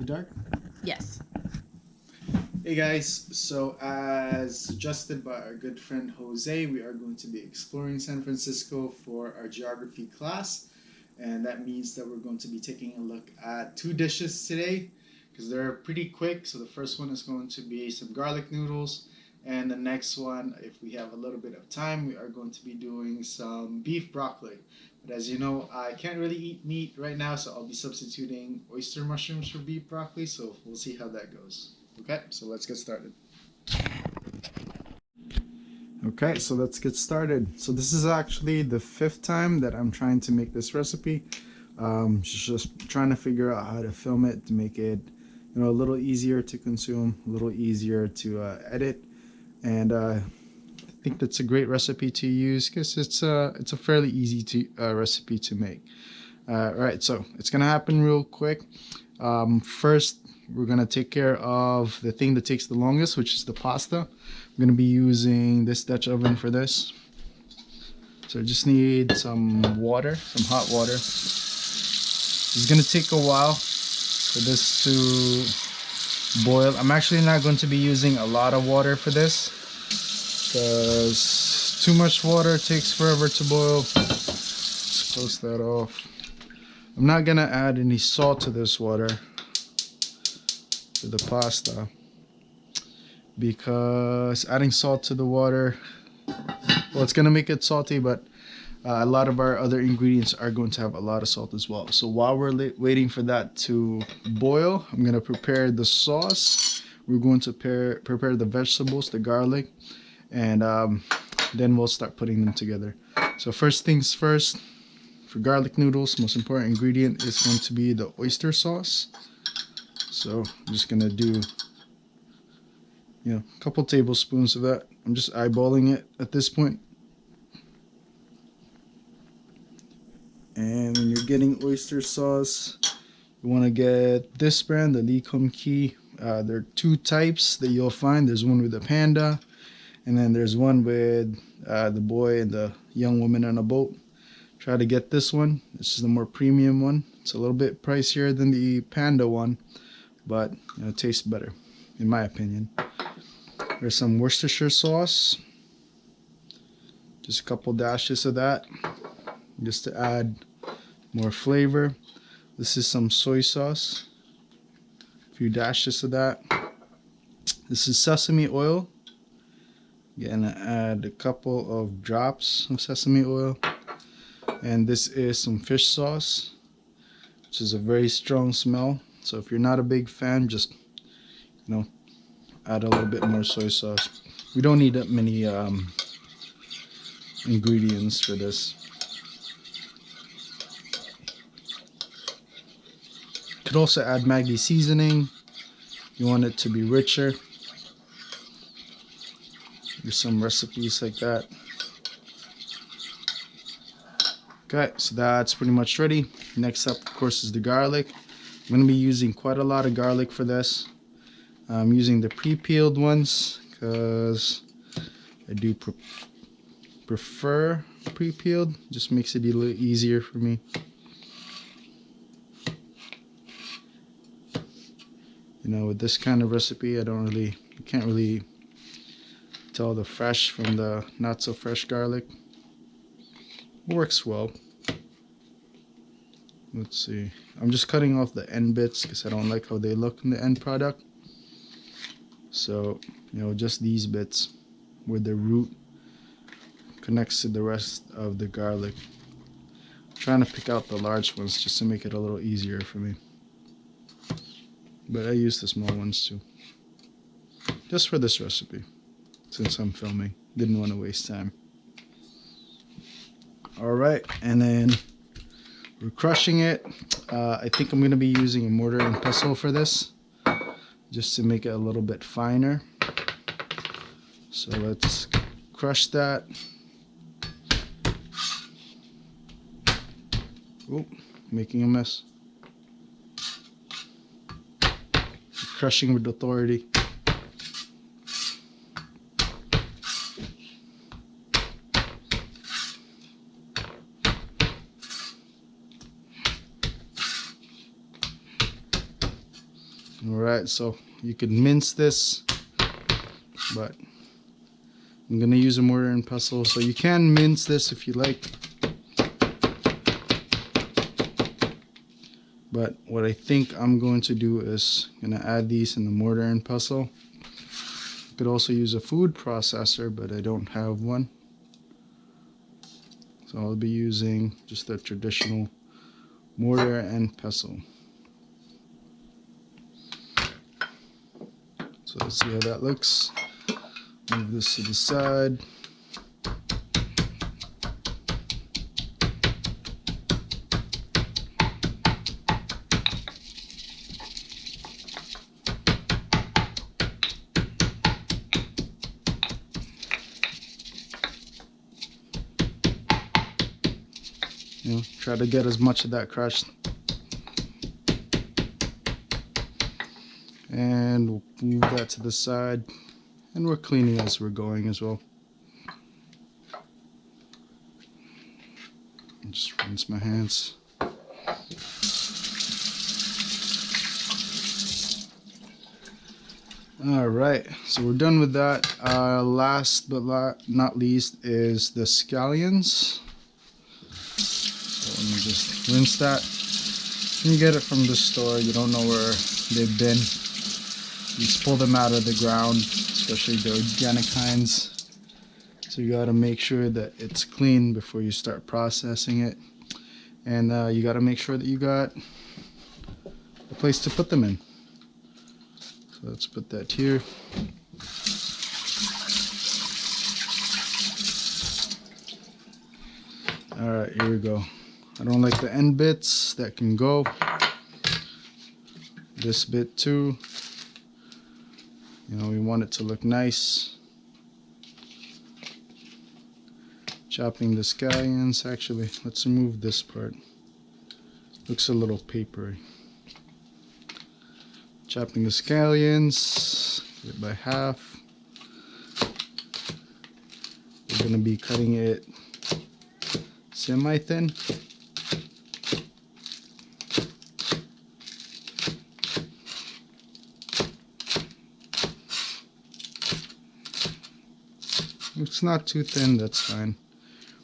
Dark? Yes. Hey guys, so as suggested by our good friend Jose, we are going to be exploring San Francisco for our geography class. And that means that we're going to be taking a look at two dishes today because they're pretty quick. So the first one is going to be some garlic noodles. And the next one, if we have a little bit of time, we are going to be doing some beef broccoli. But as you know, I can't really eat meat right now, so I'll be substituting oyster mushrooms for beef broccoli. So we'll see how that goes. Okay, so let's get started. Okay, so let's get started. So this is actually the fifth time that I'm trying to make this recipe. Just trying to figure out how to film it to make it, a little easier to consume, a little easier to edit, and I think that's a great recipe to use because it's a fairly easy recipe to make. Right, so it's gonna happen real quick. First, we're gonna take care of the thing that takes the longest, which is the pasta. I'm gonna be using this Dutch oven for this. So I just need some water, some hot water. It's gonna take a while for this to boil. I'm actually not going to be using a lot of water for this because too much water takes forever to boil. Let's close that off. I'm not gonna add any salt to this water for the pasta because adding salt to the water, well, it's gonna make it salty, but a lot of our other ingredients are going to have a lot of salt as well. So while we're waiting for that to boil, I'm gonna prepare the sauce. We're going to prepare the vegetables, the garlic, and then we'll start putting them together. So first things first, for garlic noodles, most important ingredient is going to be the oyster sauce. So I'm just gonna do, a couple tablespoons of that. I'm just eyeballing it at this point. And when you're getting oyster sauce, you want to get this brand, the Lee Kum Kee. There are two types that you'll find. There's one with a panda, and then there's one with the boy and the young woman on a boat. Try to get this one. This is the more premium one. It's a little bit pricier than the panda one, but it tastes better, in my opinion. There's some Worcestershire sauce. Just a couple dashes of that, just to add more flavor. This is some soy sauce. A few dashes of that. This is sesame oil. Gonna add a couple of drops of sesame oil. And this is some fish sauce, which is a very strong smell. So if you're not a big fan, just add a little bit more soy sauce. We don't need that many ingredients for this. You could also add Maggi seasoning. You want it to be richer. There's some recipes like that. Okay, so that's pretty much ready. Next up, of course, is the garlic. I'm going to be using quite a lot of garlic for this. I'm using the pre-peeled ones because I do prefer pre-peeled. Just makes it a little easier for me. With this kind of recipe, you can't really tell the fresh from the not so fresh garlic. Works well. Let's see. I'm just cutting off the end bits because I don't like how they look in the end product. So, just these bits where the root connects to the rest of the garlic. I'm trying to pick out the large ones just to make it a little easier for me. But I use the small ones too. Just for this recipe, since I'm filming. Didn't want to waste time. Alright, and then we're crushing it. I think I'm going to be using a mortar and pestle for this, just to make it a little bit finer. So let's crush that. Oh, making a mess. Crushing with authority. Alright, so you could mince this, but I'm gonna use a mortar and pestle, so you can mince this if you like. But what I think I'm going to do is gonna add these in the mortar and pestle. You could also use a food processor, but I don't have one. So I'll be using just a traditional mortar and pestle. So let's see how that looks. Move this to the side. You know, try to get as much of that crushed. And we'll move that to the side. And we're cleaning as we're going as well. Just rinse my hands. Alright, so we're done with that. Last but not least is the scallions. So let me just rinse that. When you get it from the store, you don't know where they've been. You just pull them out of the ground, especially the organic kinds. So you gotta make sure that it's clean before you start processing it. And you gotta make sure that you got a place to put them in. So let's put that here. Alright, here we go. I don't like the end bits, that can go. This bit too. You know, we want it to look nice. Chopping the scallions. Actually, let's remove this part. Looks a little papery. Chopping the scallions. Cut it by half. We're going to be cutting it semi-thin. If it's not too thin, that's fine.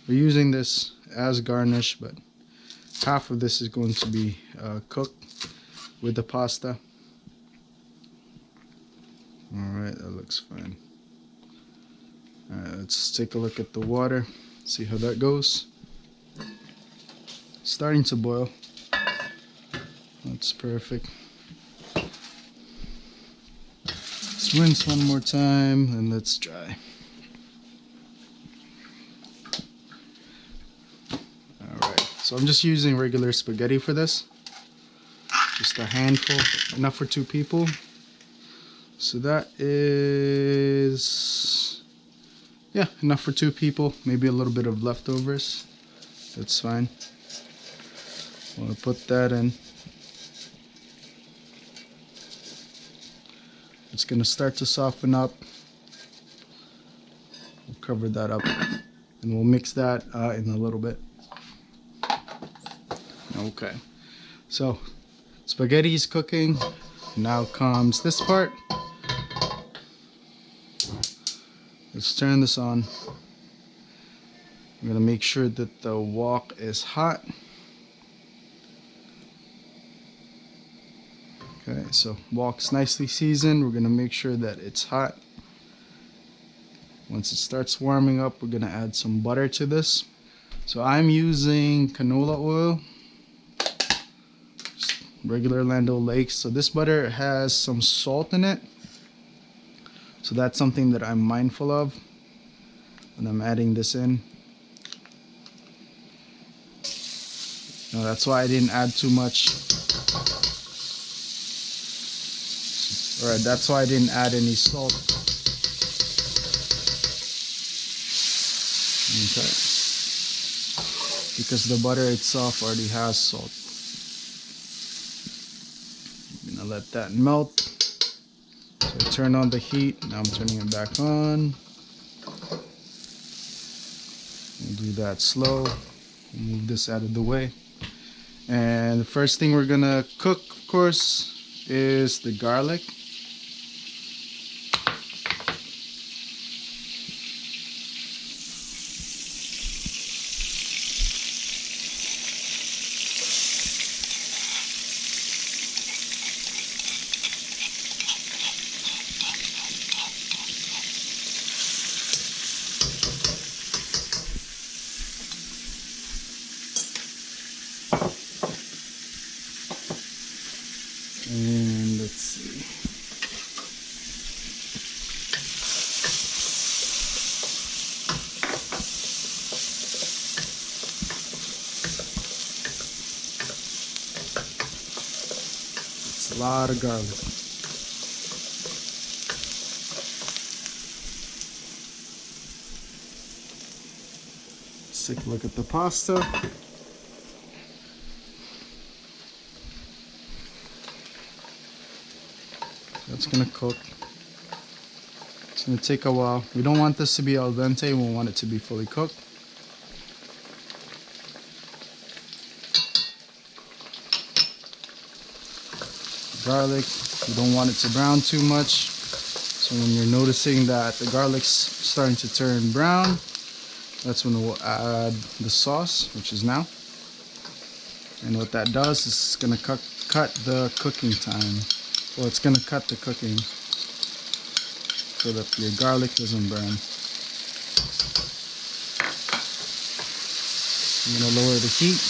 We're using this as garnish, but half of this is going to be cooked with the pasta. Alright, that looks fine. Alright, let's take a look at the water, see how that goes. Starting to boil. That's perfect. Let's rinse one more time and let's dry. Alright, so I'm just using regular spaghetti for this. Just a handful, enough for 2 people. So that is, yeah, enough for 2 people. Maybe a little bit of leftovers. That's fine. I'm gonna put that in. It's gonna start to soften up. We'll cover that up and we'll mix that in a little bit. Okay, so spaghetti is cooking. Now comes this part. Let's turn this on. I'm gonna make sure that the wok is hot. Okay, so wok's nicely seasoned. We're gonna make sure that it's hot. Once it starts warming up, we're gonna add some butter to this. So I'm using canola oil, just regular Land O'Lakes. So this butter has some salt in it. So that's something that I'm mindful of when I'm adding this in. Now that's why I didn't add too much. Alright, that's why I didn't add any salt. Okay. Because the butter itself already has salt. I'm gonna let that melt. So I turn on the heat. Now I'm turning it back on. We'll do that slow. Move this out of the way. And the first thing we're gonna cook, of course, is the garlic. And let's see. It's a lot of garlic. Let's take a look at the pasta. That's gonna cook. It's gonna take a while. We don't want this to be al dente. We want it to be fully cooked. Garlic, you don't want it to brown too much. So when you're noticing that the garlic's starting to turn brown, that's when we'll add the sauce, which is now. And what that does is it's gonna cut the cooking time. Well, it's gonna cut the cooking so that your garlic doesn't burn. I'm gonna lower the heat.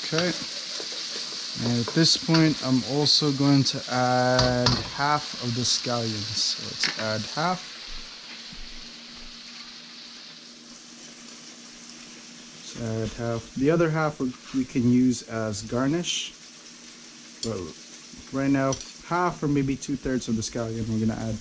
Okay, and at this point I'm also going to add half of the scallions. So let's add half. Let's add half. The other half we can use as garnish, but right now half or maybe 2/3 of the scallion we're going to add.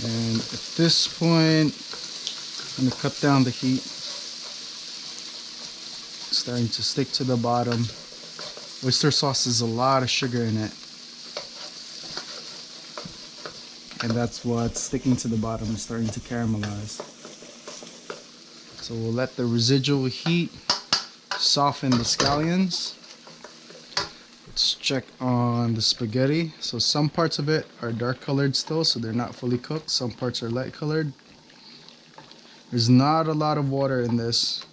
And at this point, I'm going to cut down the heat. It's starting to stick to the bottom. Oyster sauce has a lot of sugar in it. And that's what's sticking to the bottom, is starting to caramelize. So we'll let the residual heat soften the scallions. Let's check on the spaghetti. So some parts of it are dark colored still, so they're not fully cooked. Some parts are light colored. There's not a lot of water in this.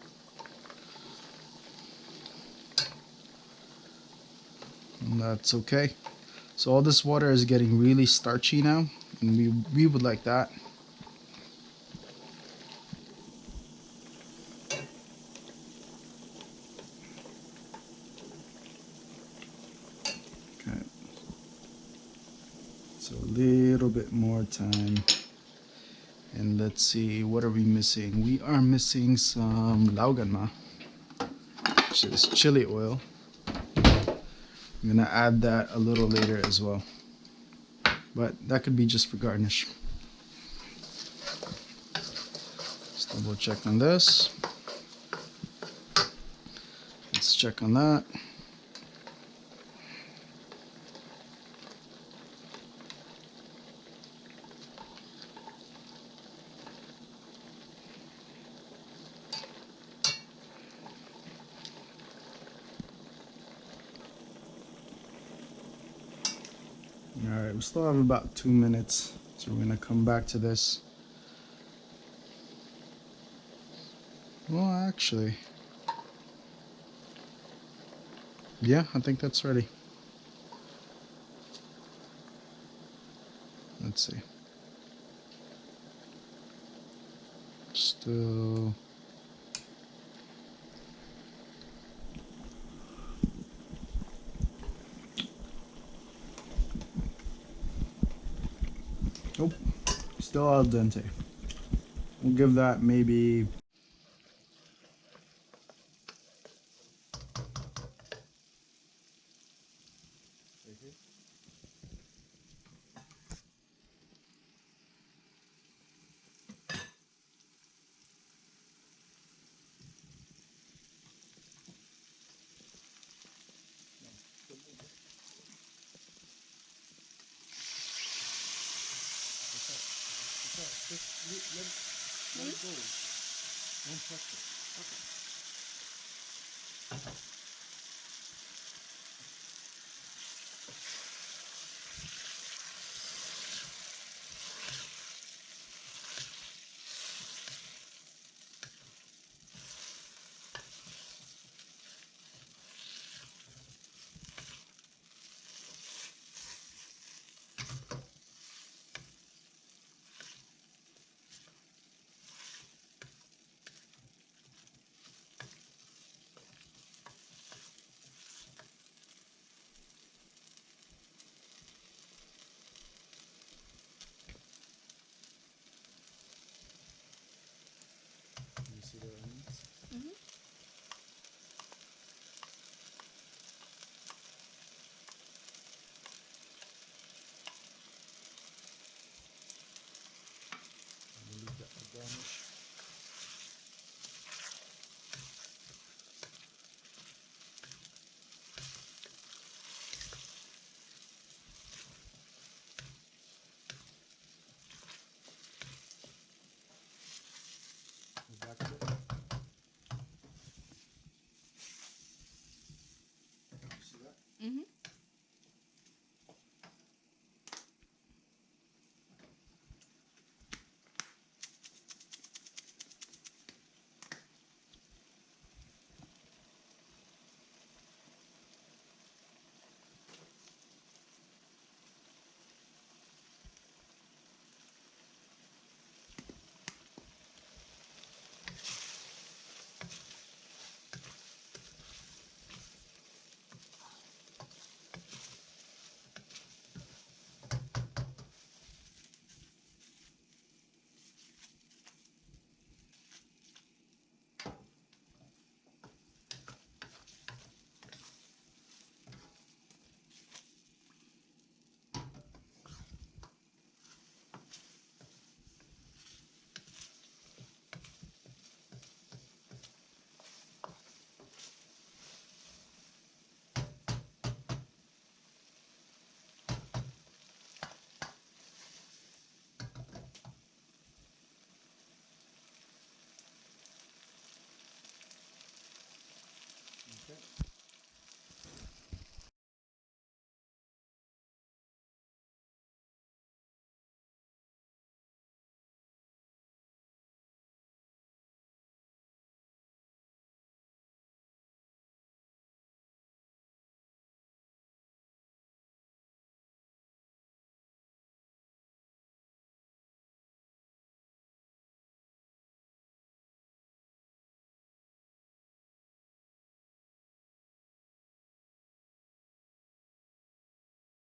And that's okay. So all this water is getting really starchy now, and we would like that. Okay. So a little bit more time. And let's see, what are we missing? We are missing some lauganma, which is chili oil. I'm gonna add that a little later as well, but that could be just for garnish. Let's double check on this. Let's check on that. Alright, we still have about 2 minutes, so we're going to come back to this. Well, actually, yeah, I think that's ready. Let's see. Still... Nope, still al dente. We'll give that maybe. Let it go. Don't touch it. You see the onions?